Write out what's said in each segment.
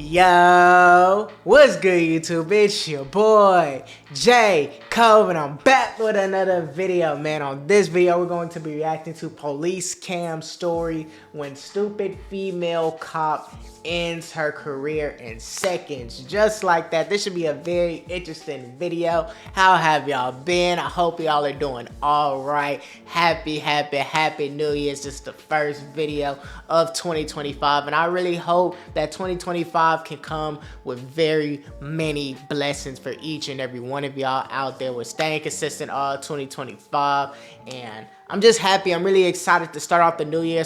Yo, what's good YouTube? It's your boy Jay Coven. I'm back with another video, man. On this video, we're going to be reacting to police cam story when stupid female cop ends her career in seconds. Just like that. This should be a very interesting video. How have y'all been? I hope y'all are doing all right. Happy New Year. It's just the first video of 2025, and I really hope that 2025 can come with very many blessings for each and every one of y'all out there. We're staying consistent all 2025, and I'm just happy. I'm really excited to start off the new year,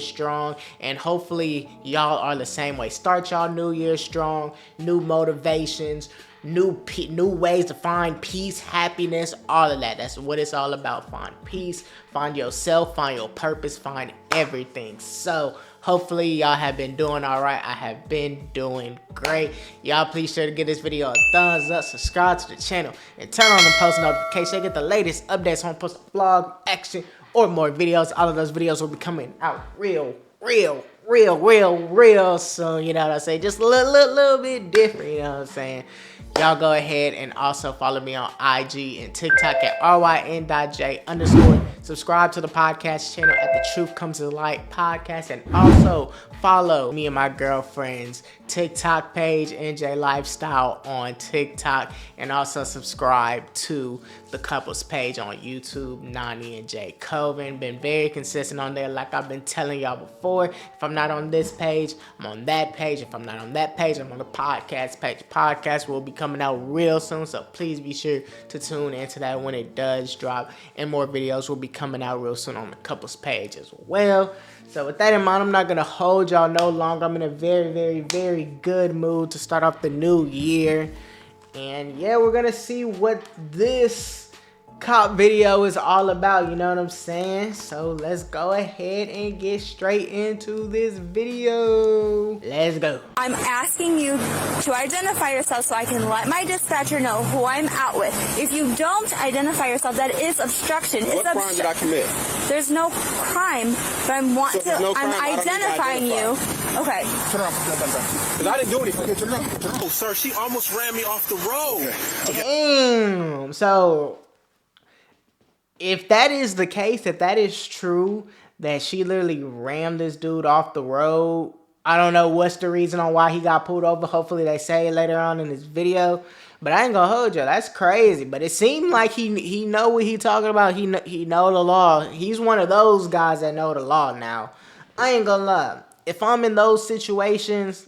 strong, and hopefully y'all are the same way. Start y'all new year strong, new motivations, new ways to find peace, happiness, all of that. That's what it's all about. Find peace, find yourself, find your purpose, find everything. So hopefully y'all have been doing all right. I have been doing great. Y'all please sure to give this video a thumbs up, subscribe to the channel, and turn on the post notification to get the latest updates on post vlog, action, or more videos. All of those videos will be coming out real soon. You know what I'm saying? Just a little bit different, you know what I'm saying? Y'all go ahead and also follow me on IG and TikTok at ryn.j_. Subscribe to the podcast channel at The Truth Comes to Light Podcast, and also follow me and my girlfriend's TikTok page, NJ Lifestyle on TikTok, and also subscribe to the couples page on YouTube, Nani and Jay Coven. Been very consistent on there, like I've been telling y'all before. If I'm not on this page, I'm on that page. If I'm not on that page, I'm on the podcast page. Podcast will be coming out real soon, so please be sure to tune into that when it does drop, and more videos will be coming out real soon on the couples page as well. So with that in mind, I'm not gonna hold y'all no longer. I'm in a very good mood to start off the new year, and yeah, we're gonna see what this cop video is all about, you know what I'm saying? So let's go ahead and get straight into this video. Let's go. I'm asking you to identify yourself so I can let my dispatcher know who I'm out with. If you don't identify yourself, that is obstruction. What crime did I commit? There's no crime, but I'm identifying you. Okay. Turn around. Because I didn't do anything. Okay, turn around. Oh, sir, she almost ran me off the road. Okay. Damn. So if that is the case, if that is true, that she literally rammed this dude off the road, I don't know what's the reason on why he got pulled over. Hopefully they say it later on in this video. But I ain't gonna hold you. That's crazy. But it seemed like he know what he talking about. He know the law. He's one of those guys that know the law now. I ain't gonna lie. If I'm in those situations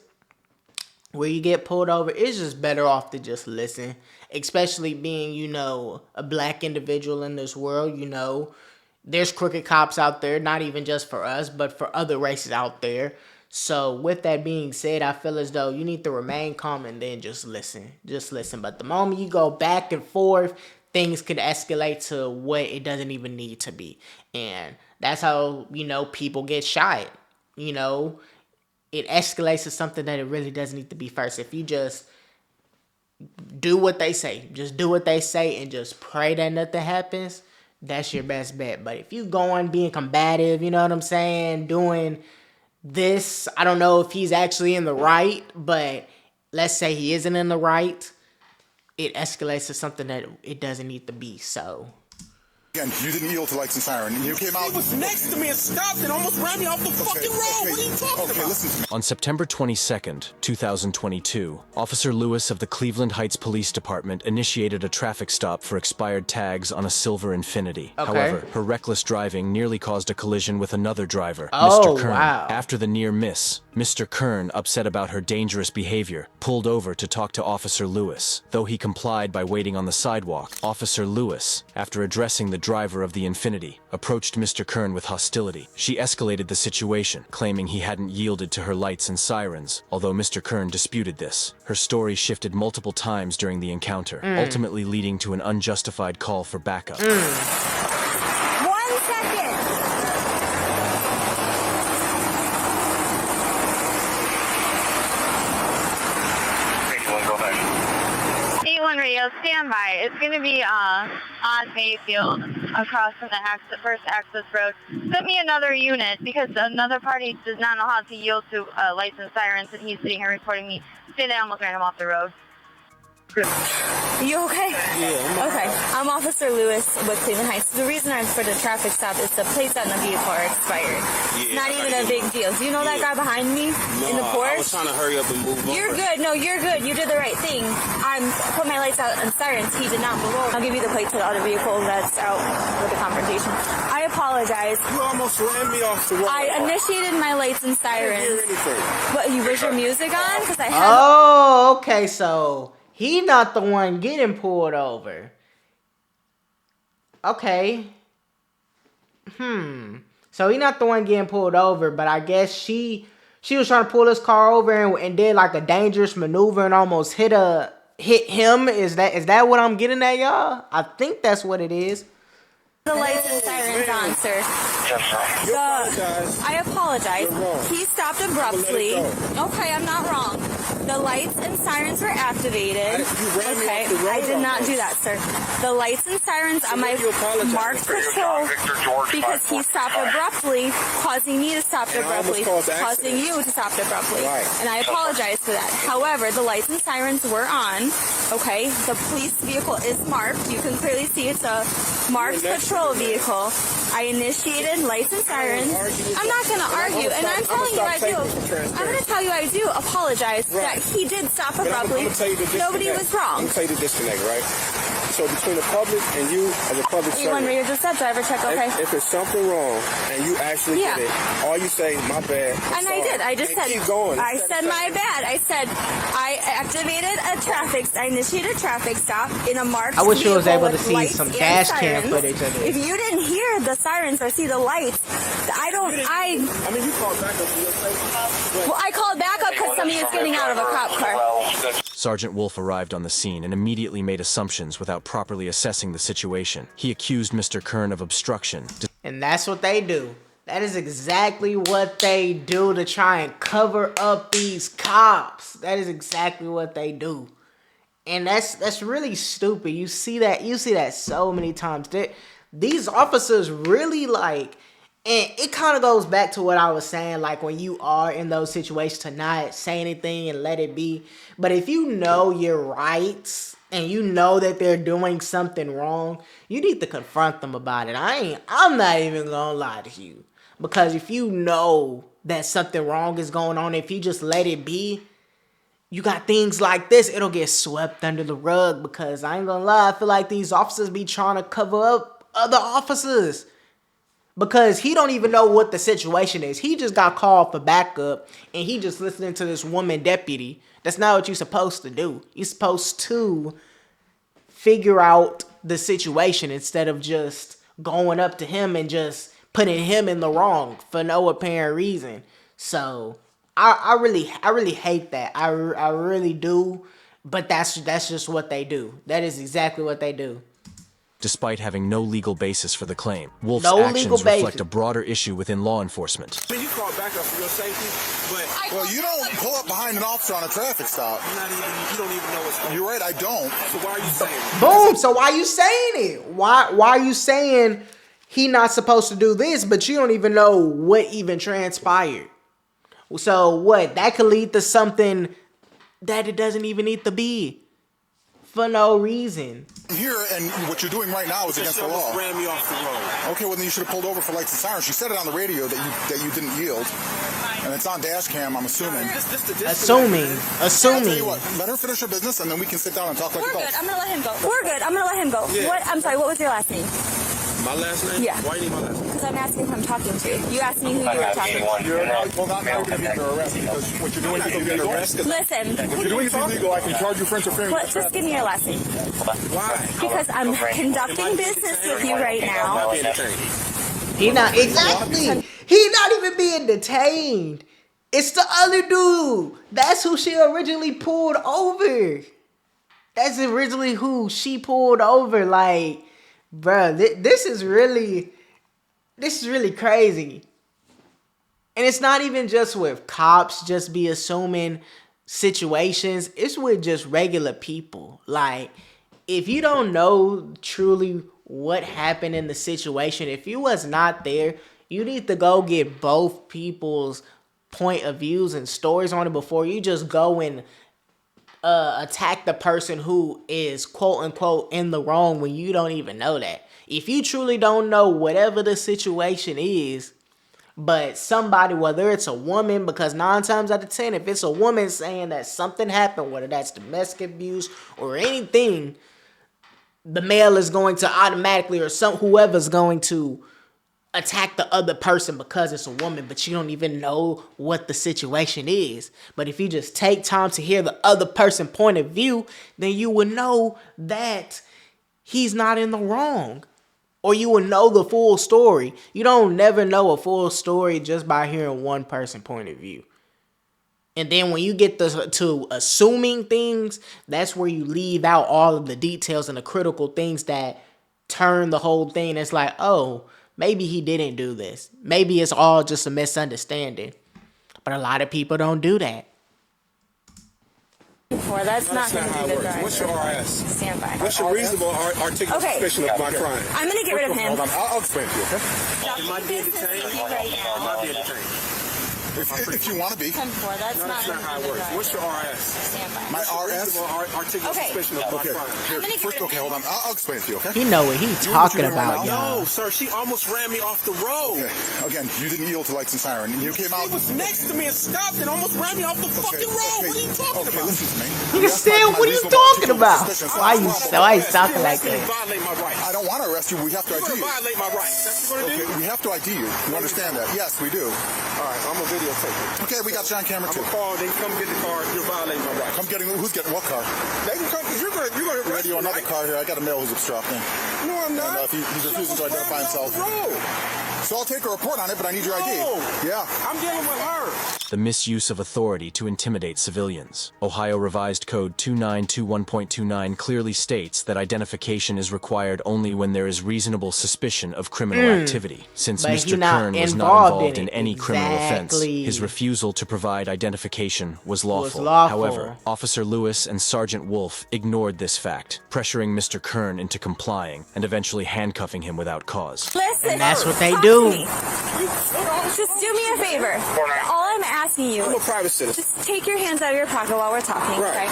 where you get pulled over, it's just better off to just listen. Especially being, you know, a black individual in this world, you know. There's crooked cops out there, not even just for us, but for other races out there. So with that being said, I feel as though you need to remain calm and then just listen. Just listen. But the moment you go back and forth, things could escalate to what it doesn't even need to be. And that's how, you know, people get shot. You know, it escalates to something that it really doesn't need to be first. If you just do what they say, just do what they say and just pray that nothing happens, that's your best bet. But if you going being combative, you know what I'm saying, doing this, I don't know if he's actually in the right, but let's say he isn't in the right, it escalates to something that it doesn't need to be. So again, you didn't yield to lights and siren. You came out. He was next to me and stopped and almost ran me off the fucking road. What are you talking about? Listen to me. On September 22nd, 2022, Officer Lewis of the Cleveland Heights Police Department initiated a traffic stop for expired tags on a silver Infiniti. Okay. However, her reckless driving nearly caused a collision with another driver, Oh, Mr. Kern. wow. After the near miss, Mr. Kern, upset about her dangerous behavior, pulled over to talk to Officer Lewis. Though he complied by waiting on the sidewalk, Officer Lewis, after addressing the driver of the Infiniti, approached Mr. Kern with hostility. She escalated the situation, claiming he hadn't yielded to her lights and sirens, although Mr. Kern disputed this. Her story shifted multiple times during the encounter, ultimately leading to an unjustified call for backup. 1 second. Radio standby. It's going to be on Mayfield across from the first access road. Send me another unit because another party does not know how to yield to lights and sirens, and he's sitting here recording me. Say that I almost ran him off the road. You okay? Yeah. Okay. I'm Officer Lewis with Cleveland Heights. The reason I'm for the traffic stop is the plates on the vehicle are expired. It's not even a big deal. Do you know that guy behind me in the Porsche? I was trying to hurry up and move on. You're good. No, you're good. You did the right thing. I put my lights out and sirens. He did not blow. I'll give you the plate to the other vehicle that's out with the confrontation. I apologize. You almost ran me off the road. I initiated my lights and sirens. I didn't hear anything. But was your music on? Because I have. Oh, okay, so he not the one getting pulled over. Okay. So he not the one getting pulled over, but I guess she was trying to pull his car over and did like a dangerous maneuver and almost hit him. Is that what I'm getting at, y'all? I think that's what it is. The lights and sirens on, sir. I apologize. He stopped abruptly. Okay, I'm not wrong. The lights and sirens were activated. Okay, I did not do that, sir. The lights and sirens on my marked patrol because he stopped abruptly, causing me to stop abruptly, causing you to stop abruptly. And I apologize for that. However, the lights and sirens were on. Okay, the police vehicle is marked. You can clearly see it's a marked patrol vehicle. I initiated lights and sirens. I'm not going to argue, and I'm telling you I do. I'm going to tell you I do apologize that he did stop abruptly. Nobody was wrong. I'm going to tell you the disconnect, right? So between the public and you as a public servant. One reader just said driver check, okay. If it's something wrong and you actually did it, all you say, my bad. And I did. I just said, keep going. I said my bad. I said I activated I initiated a traffic stop in a marked I wish you was vehicle able to with see lights some and dash cam sirens. footage of If it. you didn't hear the sirens or see the lights, I mean, you called back up to your place. well, I called back up because somebody is getting out of a cop car. Sergeant Wolf arrived on the scene and immediately made assumptions without properly assessing the situation. He accused Mr. Kern of obstruction. And that's what they do. That is exactly what they do to try and cover up these cops. That is exactly what they do. And that's really stupid. You see that so many times. These officers really like, and it kind of goes back to what I was saying, like when you are in those situations to not say anything and let it be. But if you know your rights and you know that they're doing something wrong, you need to confront them about it. I'm not even gonna lie to you. Because if you know that something wrong is going on, if you just let it be, you got things like this, it'll get swept under the rug. Because I ain't gonna lie, I feel like these officers be trying to cover up other officers. Because he don't even know what the situation is. He just got called for backup and he just listening to this woman deputy. That's not what you're supposed to do. You're supposed to figure out the situation instead of just going up to him and just putting him in the wrong for no apparent reason. So I really hate that. I really do. But that's just what they do. That is exactly what they do. Despite having no legal basis for the claim, Wolf's No legal actions basis. reflect a broader issue within law enforcement. I mean, you called back up for your safety, but Well, you don't pull up behind an officer on a traffic stop. you don't even know what's going on. You're right, I don't. So why are you saying it? Boom. So why you saying it? Why are you saying he not supposed to do this, but you don't even know what even transpired? So what? That could lead to something that it doesn't even need to be for no reason. Here, and what you're doing right now is against She the law. almost ran me off the road. Okay, well then you should have pulled over for lights and sirens. She said it on the radio that you didn't yield, and it's on dash cam. I'm assuming. This the disconnect, Assuming. man. I'll tell you Assuming. what. Let her finish her business, and then we can sit down and talk like We're good. adults. I'm gonna let him go. We're good. I'm gonna let him go. Yeah. What? I'm sorry. What was your last name? My last name? Yeah. Why you need my last name? Because I'm asking who I'm talking to. You asked me who you were talking to. You're not now you're going to be under arrest because what you're doing is illegal. Listen. What you're doing is illegal. I can charge you for interfering with What, just give me your last name. Why? Because I'm conducting business with you right now. Being detained. He not exactly. He not even being detained. It's the other dude. That's who she originally pulled over. That's originally who she pulled over. Like, bruh, this is really crazy. And it's not even just with cops just be assuming situations. It's with just regular people. Like, if you don't know truly what happened in the situation, if you was not there, you need to go get both people's point of views and stories on it before you just go and attack the person who is quote unquote in the wrong when you don't even know that. If you truly don't know whatever the situation is, but somebody, whether it's a woman, because 9 times out of 10, if it's a woman saying that something happened, whether that's domestic abuse or anything, the male is going to automatically, or whoever's going to attack the other person because it's a woman, but you don't even know what the situation is. But if you just take time to hear the other person's point of view, then you will know that he's not in the wrong. Or you will know the full story. You don't never know a full story just by hearing one person's point of view. And then when you get to assuming things, that's where you leave out all of the details and the critical things that turn the whole thing. It's like, oh, maybe he didn't do this. Maybe it's all just a misunderstanding. But a lot of people don't do that. Well, that's not going to how be it the works. driver. What's your RS? Stand by. What's your reasonable articulate suspicion of my crime? I'm going to get rid of him. Hold on, I'll explain it to you, okay? Am I being detained? Right now. Am I being detained? If you want to be. 10-4, that's not That's not how it works. What's your RS? Stand by. My RS? Articulate Okay. suspicion of my Okay, crime. here, first, okay, hold on. I'll explain it to you, okay? He know what he's talking about, y'all. No, sir, she almost ran me off the road. Okay. Again, you didn't yield to lights and siren, and you came out. She was next to me and stopped and almost ran me off the fucking road. What are you talking Okay, about? listen to me. Nigga said, what are you talking about? Why you talking like You that? violate my rights. I don't want to arrest you. We have to You're ID gonna you. violate my rights. That's what you're Okay, gonna do? we have to ID you. You understand that? Yes, we do. All right, I'm gonna videotape it. Okay, we got you on camera I'm too. gonna call, they come get the car, you're violating my rights. I'm getting. Who's getting what car? They can come, you're gonna Ready arrest me, another right? car here. I got a male who's obstructing. No, I'm not. And, he's refusing to identify himself. No, So I'll take a report on it, but I need your ID. No. Yeah. I'm dealing with her. The misuse of authority to intimidate civilians. Ohio Revised Code 2921.29 clearly states that identification is required only when there is reasonable suspicion of criminal activity. Since But he Mr. not Kern was not involved involved in in it. any criminal offense, Exactly. his refusal to provide identification was lawful. lawful. However, Officer Lewis and Sergeant Wolf ignored this fact, pressuring Mr. Kern into complying and eventually handcuffing him without cause. Listen. And that's what they talk do. to me. Just do me a favor. All I'm asking you, I'm a private citizen. just take your hands out of your pocket while we're talking, Right.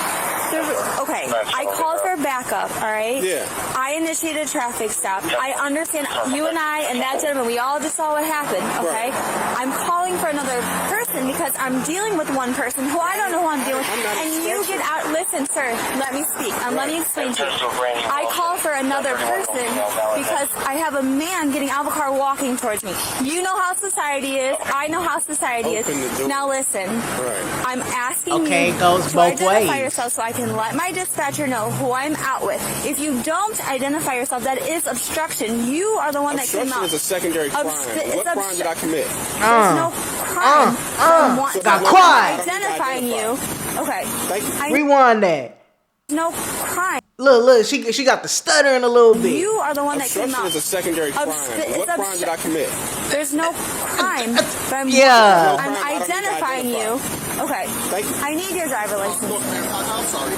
okay? I called for backup, all right? Yeah. I initiated a traffic stop. I understand you and I and that gentleman, we all just saw what happened, okay? Right. I'm calling for another person because I'm dealing with one person who I don't know who I'm dealing with. I'm not And you expecting- get out, listen, sir, let me speak. Let me explain to you. I call for another person because I have a man getting out of a car walking towards me. You know how society is. I know how society Open the is. door. Now listen. Right. I'm asking Okay, you it goes to both identify ways. yourself so I can let my dispatcher know who I'm out with. If you don't identify yourself, that is obstruction. You are the one that came Obstruction out. is a secondary crime. It's What crime did I commit? There's no crime from what, Got from quiet. identifying you. Okay. Thank you. I Rewind that. no crime. Look, she got the stuttering a little bit. You are the one that came Obstruction out. is a secondary crime. It's What crime did I commit? There's no crime from Yeah. I'm No crime, I don't need to identifying you. Okay. Thank you. I need your driver license. Look, man, I'm sorry.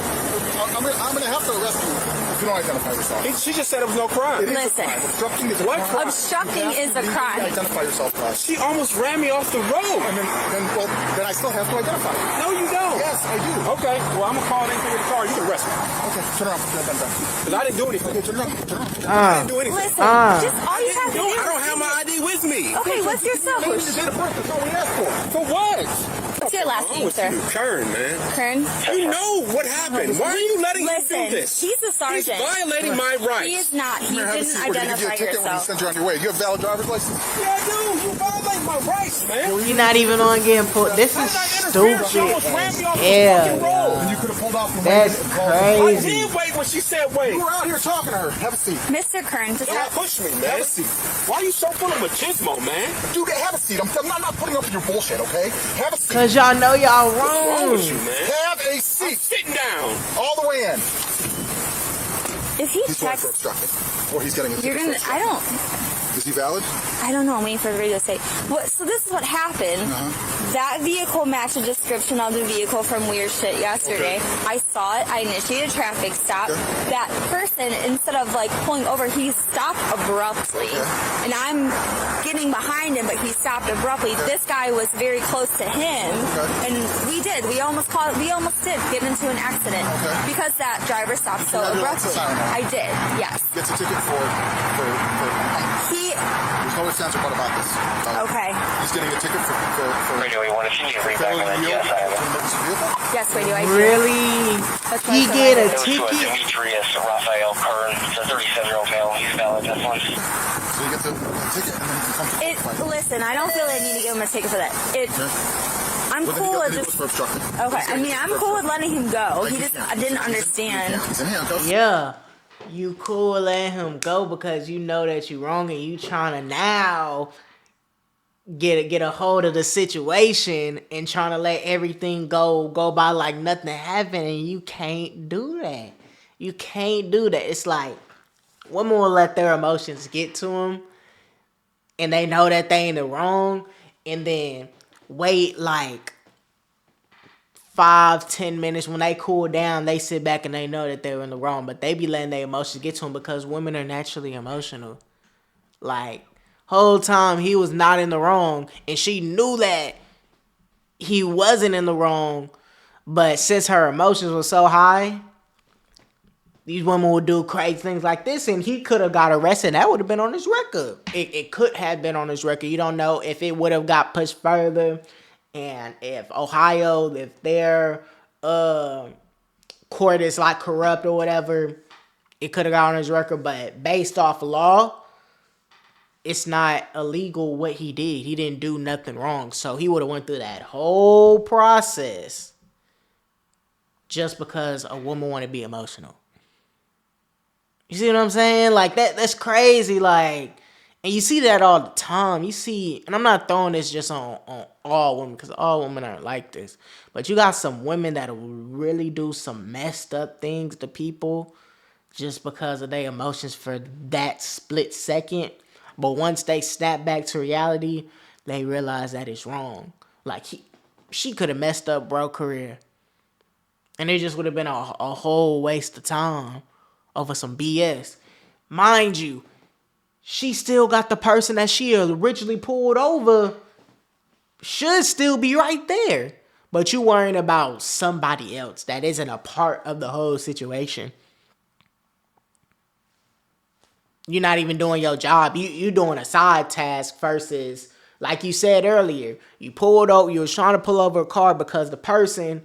I'm going to have to arrest you if you don't identify yourself. She just said it was no crime. It is a Listen. crime. Obstructing is a What? crime. Obstructing You have is to a crime. Identify yourself, guys. She almost ran me off the road. And then I still have to identify you. No, you don't. Yes, I do. Okay, well, I'm going to call anything with the car. You can arrest me. Okay, turn around. Because I didn't do anything. Okay, turn around. Turn around. I didn't do anything. Listen, just all you have to do I don't have my ID with me. Okay, what's your cell Maybe the date of birth, that's all we asked for. For what? What's your last What's name, with sir? you? Kern, man. Kern? You know what happened. Why are you letting him Listen, do this? he's a sergeant. He's violating my rights. He is not. You Here, have a didn't seat. We're going to give you a identify ticket when we yourself. send you on your way. You have a valid driver's license? Yeah, I do. You violate my rights, man. You're not even on getting pulled. This How is did I interfere? She stupid almost ran as me off the hell. fucking road. And you could have pulled off from That's waiting and called I crazy. did wait when she said wait. You were out here talking to her. Have a seat. Mr. Kern, just Don't have, push me, Have man. a seat. Why are you so full of machismo, man? Dude, have a seat. I'm not putting up with your bullshit, okay? Have a seat. Cause y'all know y'all What's wrong wrong. with you, man? Have a I'm seat. sitting down. All the way in. if he He's going for checks, obstructing. Or he's getting a ticket. You're gonna. I don't. Is he valid? I don't know. I'm waiting for the radio to say. So this is what happened. That vehicle matched the description of the vehicle from Weird Shit yesterday. I saw it. I initiated a traffic stop. That person, instead of like pulling over, he stopped abruptly. And I'm getting behind him, but he stopped abruptly. This guy was very close to him, and we did. We almost did get into an accident because that driver stopped so abruptly. I did. Yes. Gets a ticket for there's no ifs, ands, or buts about this. Okay. He's getting a ticket for Radio 1, if you need to read back on that, yes, I have it. Yes, we do. I do. Really? That's what He I get said. a It was to ticket? Demetrius Raphael Kern. It's a 37-year-old male. He's valid. That's one. So he gets a ticket and then he can come to court. Listen, I don't feel I need to give him a ticket for that. I'm Well, cool then with he just. goes for obstruction. Okay, I mean, I'm cool with letting him go. He just, I didn't understand. He's in handcuffs. Yeah. You cool with letting him go because you know that you're wrong and you trying to now get a hold of the situation and trying to let everything go by like nothing happened, and you can't do that. You can't do that. It's like women will let their emotions get to them and they know that they in the wrong, and then wait like 5-10 minutes. When they cool down, they sit back and they know that they're in the wrong, but they be letting their emotions get to them because women are naturally emotional. Like, whole time he was not in the wrong, and she knew that he wasn't in the wrong, but since her emotions were so high, these women would do crazy things like this, and he could have got arrested. That would have been on his record. It could have been on his record. You don't know if it would have got pushed further. And if Ohio, if their court is like corrupt or whatever, it could have got on his record. But based off law, it's not illegal what he did. He didn't do nothing wrong. So he would have went through that whole process just because a woman wanted to be emotional. You see what I'm saying? Like that's crazy. Like, and you see that all the time. You see, and I'm not throwing this just on all women, because all women aren't like this. But you got some women that will really do some messed up things to people just because of their emotions for that split second. But once they snap back to reality, they realize that it's wrong. Like, she could have messed up bro's career. And it just would have been a whole waste of time over some BS. Mind you, she still got the person that she originally pulled over, should still be right there. But you worrying about somebody else that isn't a part of the whole situation. You're not even doing your job. You doing a side task versus, like you said earlier, you pulled over, you was trying to pull over a car because the person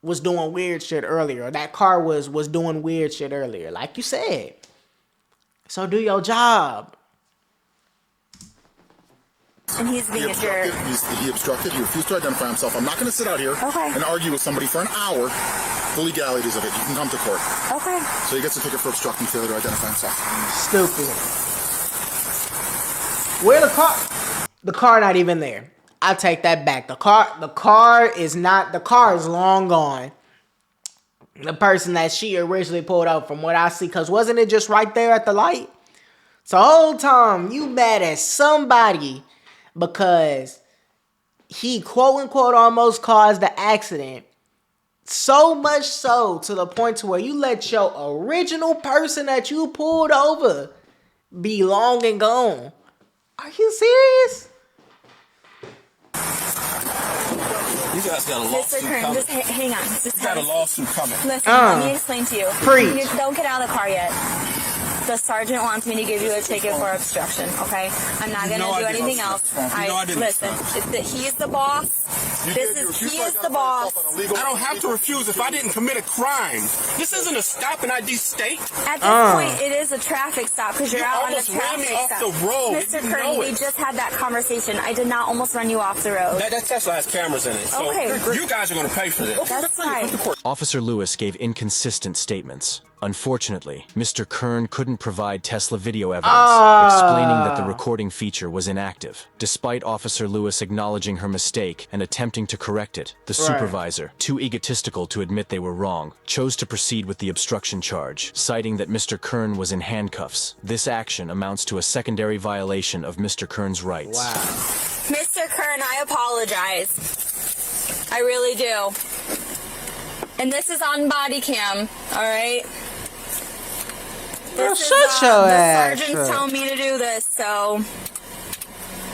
was doing weird shit earlier. Or that car was doing weird shit earlier, like you said. So do your job. And he's being a jerk. He obstructed. He refused to identify himself. I'm not going to sit out here and argue with somebody for an hour the legalities of it. You can come to court. Okay. So he gets a ticket for obstructing failure to identify himself. Stupid. Where the car? The car not even there. I take that back. The car is long gone. The person that she originally pulled out, from what I see, because wasn't it just right there at the light? So the whole time you mad at somebody because he quote unquote almost caused the accident. So much so to the point to where you let your original person that you pulled over be long and gone. Are you serious? You guys got a Mr. lawsuit Kern, coming. just hang on. Just You got a lawsuit coming. Listen, let me explain to you. Preach. Don't get out of the car yet. The sergeant wants me to give you a ticket for obstruction, okay? I'm not going to do anything else. Listen, he is the boss. He is the boss. I don't have to refuse if I didn't commit a crime. This isn't a stop and ID state. At this point, it is a traffic stop because you're out on a almost ran me traffic off stop. the road. Mr. You Kern, know we it. just had that conversation. I did not almost run you off the road. That Tesla has cameras in it. So Okay. you guys are going to pay for this. That's fine. Officer Lewis gave inconsistent statements. Unfortunately, Mr. Kern couldn't provide Tesla video evidence, explaining that the recording feature was inactive. Despite Officer Lewis acknowledging her mistake and attempting to correct it, the supervisor, too egotistical to admit they were wrong, chose to proceed with the obstruction charge, citing that Mr. Kern was in handcuffs. This action amounts to a secondary violation of Mr. Kern's rights. Wow. Mr. Kern, I apologize. I really do. And this is on body cam, all right? Girl, This shut is, your the ass sergeant's up. telling me to do this, so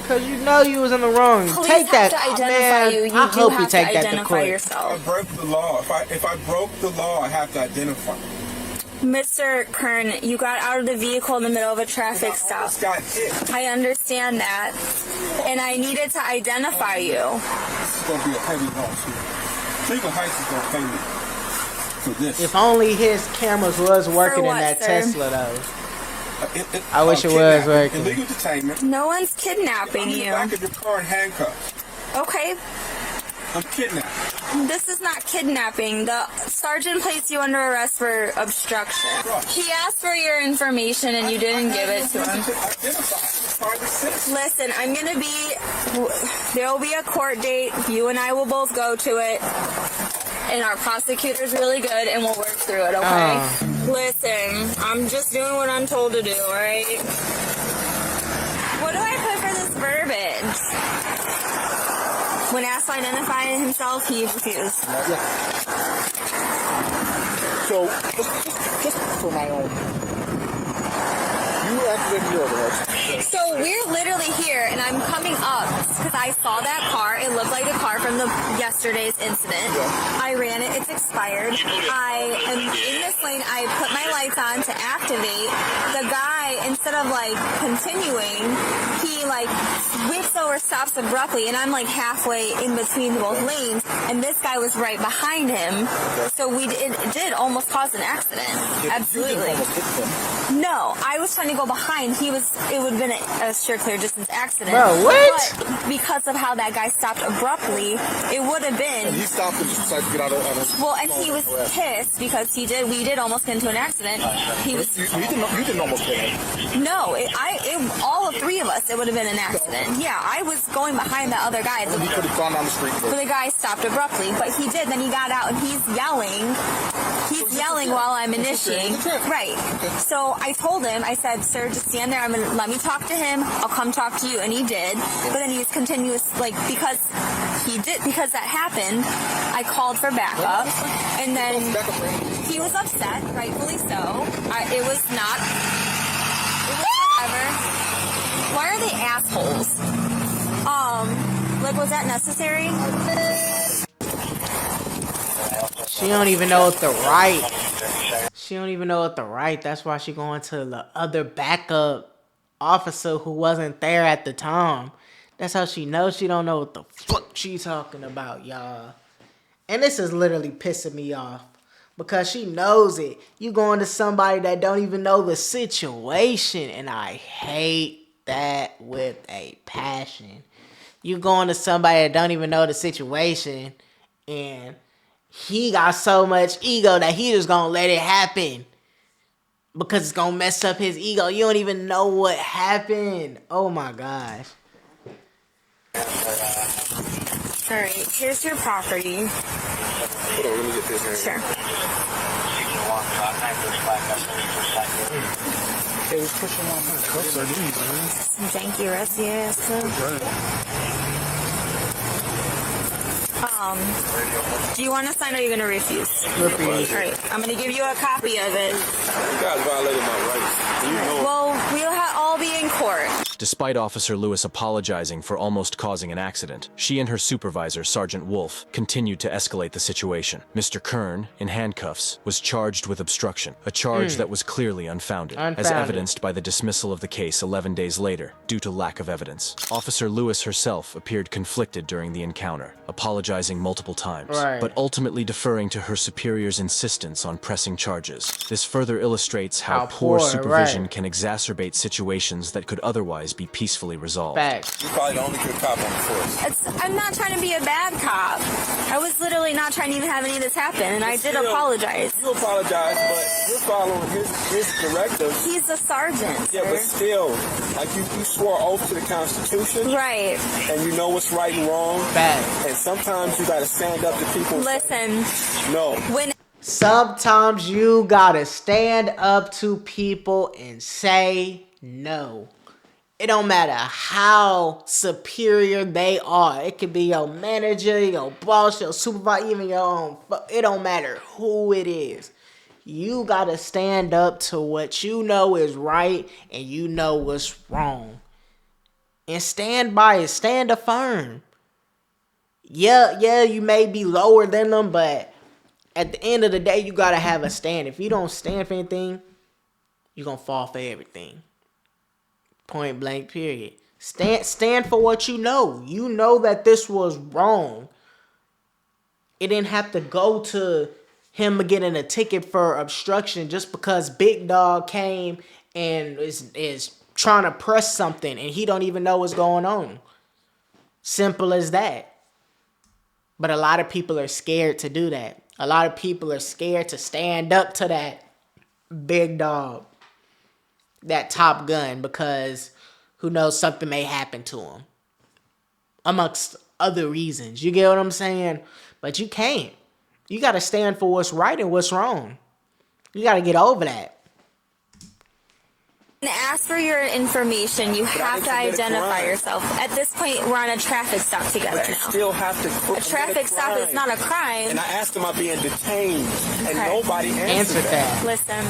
Cause you know you was in the wrong. police Take have that, to identify man. you. You I do hope have you take to that to identify court. I yourself. broke the law. If I broke the law, I have to identify. Mr. Kern, you got out of the vehicle in the middle of a traffic I stop. almost got hit. I understand that. And I needed to identify you. This is gonna be a heavy loss here. Legal Heights is gonna pay me for this. If only his cameras was working what, in that sir? Tesla though. I wish it was working. Illegal detainment. No one's kidnapping I'm in the you. back of your car in handcuffs. Okay, I'm kidnapped. this is not kidnapping. The sergeant placed you under arrest for obstruction. He asked for your information and you didn't give it to him. Listen, I'm gonna be, there'll be a court date. You and I will both go to it. And our prosecutor's really good and we'll work through it, okay? Listen, I'm just doing what I'm told to do, alright? What do I put for this verbiage? When asked to identify himself, he refused. So, just for my own, you activated your overhead. So we're literally here, and I'm coming up because I saw that car. It looked like a car from yesterday's incident. I ran it. It's expired. I am in this lane. I put my lights on to activate. The guy, instead of like continuing, he like whips over, stops abruptly, and I'm like halfway in between both lanes, and this guy was right behind him. So it did almost cause an accident. Absolutely. No, I was trying to go behind. It would have been a sure clear distance accident. Bro, what? But because of how that guy stopped abruptly, it would have been. And he stopped and decided to get out of it. Well, and he was pissed because we did almost get into an accident. He was. You didn't almost get it. No, all of three of us, it would have been an accident. Yeah, I was going behind the other guy. He could have gone down the street. But the guy stopped abruptly, but he did. Then he got out and he's yelling. He's yelling while I'm initiating. Right. So I told him, I said, sir, just stand there. Let me talk to him. I'll come talk to you. And he did. But then he was continuous, because that happened, I called for backup. And then he was upset, rightfully so. It was whatever. Why are they assholes? Was that necessary? She don't even know what the right. She don't even know what the right. That's why she going to the other backup officer who wasn't there at the time. That's how she knows. She don't know what the fuck she's talking about, y'all. And this is literally pissing me off because she knows it. You going to somebody that don't even know the situation, and I hate that with a passion. You going to somebody that don't even know the situation, and he got so much ego that he just gonna let it happen because it's gonna mess up his ego. You don't even know what happened. Oh my gosh. Alright, here's your property. Hold on, let me get this here. Sure. It was pushing on my cuffs are these, man. Some janky rusty ass stuff. Do you want to sign or are you going to refuse? Refuse. Alright, I'm going to give you a copy of it. You guys violated my rights. You know. Well, we'll all be in court. Despite Officer Lewis apologizing for almost causing an accident, she and her supervisor, Sergeant Wolf, continued to escalate the situation. Mr. Kern, in handcuffs, was charged with obstruction, a charge that was clearly unfounded, as evidenced by the dismissal of the case 11 days later, due to lack of evidence. Officer Lewis herself appeared conflicted during the encounter, apologizing multiple times, but ultimately deferring to her superior's insistence on pressing charges. This further illustrates how poor supervision can exacerbate situations that could otherwise charges be peacefully resolved. Facts. You're probably the only good cop on the force. I'm not trying to be a bad cop. I was literally not trying to even have any of this happen, and I did apologize. You apologize, but you're following his directives. He's a sergeant, Yeah, sir. but still, like you swore oath to the Constitution. Right. And you know what's right and wrong. Facts. And sometimes you gotta stand up to people. Listen. No. Sometimes you gotta stand up to people and say no. It don't matter how superior they are. It could be your manager, your boss, your supervisor, even your own. It don't matter who it is. You gotta stand up to what you know is right and you know what's wrong. And stand by it. Stand firm. Yeah, you may be lower than them, but at the end of the day, you gotta have a stand. If you don't stand for anything, you're gonna fall for everything. Point blank, period. Stand for what you know. You know that this was wrong. It didn't have to go to him getting a ticket for obstruction just because Big Dog came and is trying to press something and he don't even know what's going on. Simple as that. But a lot of people are scared to do that. A lot of people are scared to stand up to that big dog, that Top Gun, because who knows, something may happen to him. Amongst other reasons. You get what I'm saying? But you can't. You got to stand for what's right and what's wrong. You got to get over that. And ask for your information. You have to identify yourself. At this point, we're on a traffic stop together But you now. still have to. A traffic stop is not a crime. And I asked him, am I being detained? And nobody answered that. Listen.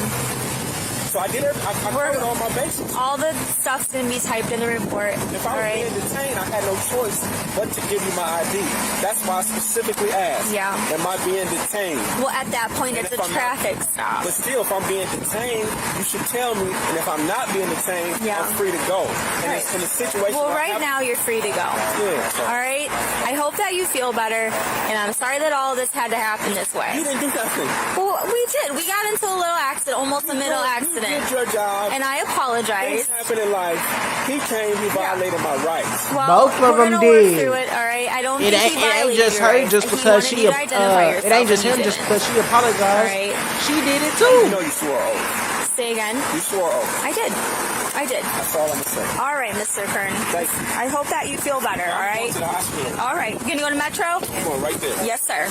So I did it. I covered all my bases. All the stuff's going to be typed in the report. If I was being detained, I had no choice but to give you my ID. That's why I specifically asked. Yeah. Am I being detained? Well, at that point, it's a traffic stop. But still, if I'm being detained, you should tell me. And if I'm not being detained, I'm free to go. And it's in a situation. Well, right now, you're free to go. Yeah. So. All right? I hope that you feel better. And I'm sorry that all this had to happen this way. You didn't do nothing. Well, we did. We got into a little accident, almost a middle accident. You did your job. And I apologize. Things happen in life. He came, he violated my rights. Well, both of them did. Work through it, all right? I don't think he It ain't violated just your her rights. just because she. It ain't just him just because she apologized. All right. She did it too. You know you swore oath. Say again. You swore oath. I did. That's all I'm gonna say. All right, Mr. Kern. Thank you. I hope that you feel better, all right? I'm going to the hospital. All right. You gonna go to Metro? I'm going right there. Yes, sir.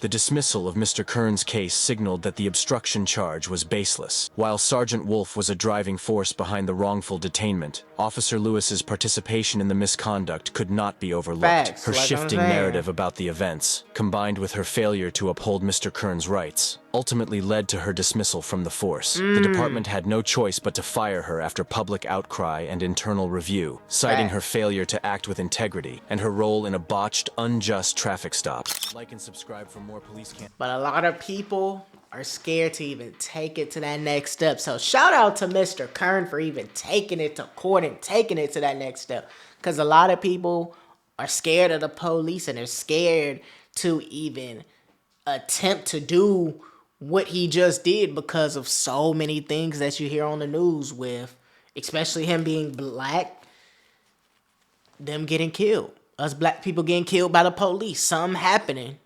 The dismissal of Mr. Kern's case signaled that the obstruction charge was baseless. While Sergeant Wolf was a driving force behind the wrongful detainment, Officer Lewis's participation in the misconduct could not be overlooked. Facts, Her like I'm shifting saying. narrative about the events, combined with her failure to uphold Mr. Kern's rights, ultimately led to her dismissal from the force. The department had no choice but to fire her after public outcry and internal review, citing her failure to act with integrity and her role in a botched, unjust traffic stop. Like and subscribe for more police cam. But a lot of people are scared to even take it to that next step. So shout out to Mr. Kern for even taking it to court and taking it to that next step. Because a lot of people are scared of the police and they're scared to even attempt to do what he just did because of so many things that you hear on the news with, especially him being black, them getting killed. Us black people getting killed by the police. Something happening.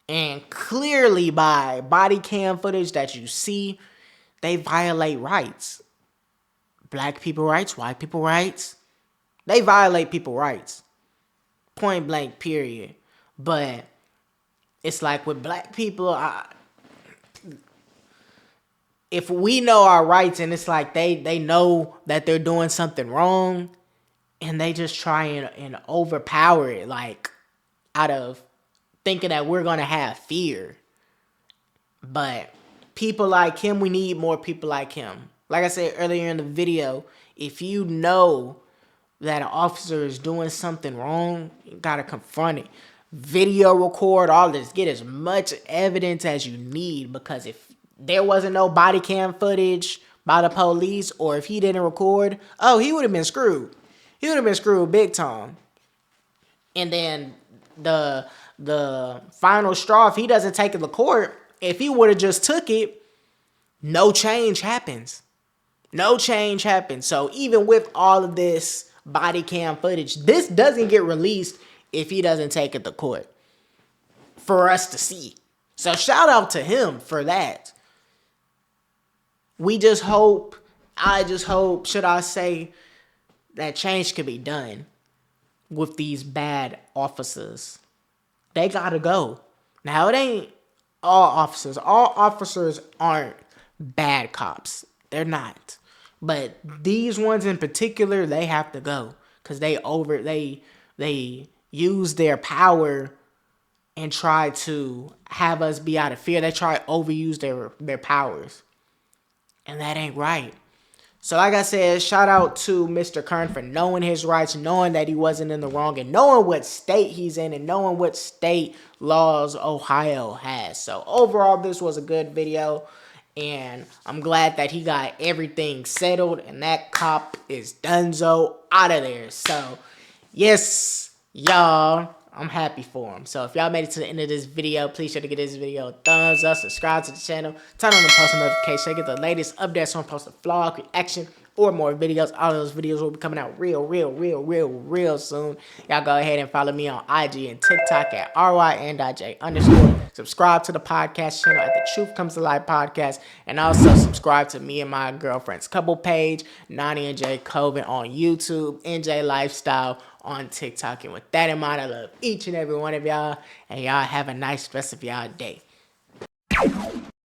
And clearly by body cam footage that you see, they violate rights. Black people rights, white people rights. They violate people's rights. Point blank, period. But it's like with black people, if we know our rights and it's like they know that they're doing something wrong and they just try and overpower it, like out of thinking that we're going to have fear. But people like him, we need more people like him. Like I said earlier in the video, if you know that an officer is doing something wrong, you got to confront it. Video record all this. Get as much evidence as you need, because if there wasn't no body cam footage by the police, or if he didn't record, he would have been screwed. He would have been screwed big time. And then the final straw, if he doesn't take it to court, if he would have just took it, no change happens. No change happened. So even with all of this body cam footage, this doesn't get released if he doesn't take it to court for us to see. So shout out to him for that. We just hope, I just hope, should I say, that change can be done with these bad officers. They gotta go. Now, it ain't all officers. All officers aren't bad cops. They're not. But these ones in particular, they have to go. Because they use their power and try to have us be out of fear. They try to overuse their powers. And that ain't right. So like I said, shout out to Mr. Kern for knowing his rights, knowing that he wasn't in the wrong, and knowing what state he's in, and knowing what state laws Ohio has. So overall, this was a good video, and I'm glad that he got everything settled, and that cop is donezo out of there. So yes, y'all, I'm happy for him. So if y'all made it to the end of this video, please sure to give this video a thumbs up, subscribe to the channel, turn on the post notification, get the latest updates on post a vlog, reaction, or more videos. All of those videos will be coming out real soon. Y'all go ahead and follow me on IG and TikTok at RYN.J_. Subscribe to the podcast channel at The Truth Comes to Life Podcast. And also subscribe to me and my girlfriend's couple page, Nani and Jay Coven on YouTube, NJ Lifestyle on TikTok. And with that in mind, I love each and every one of y'all. And y'all have a nice rest of y'all day.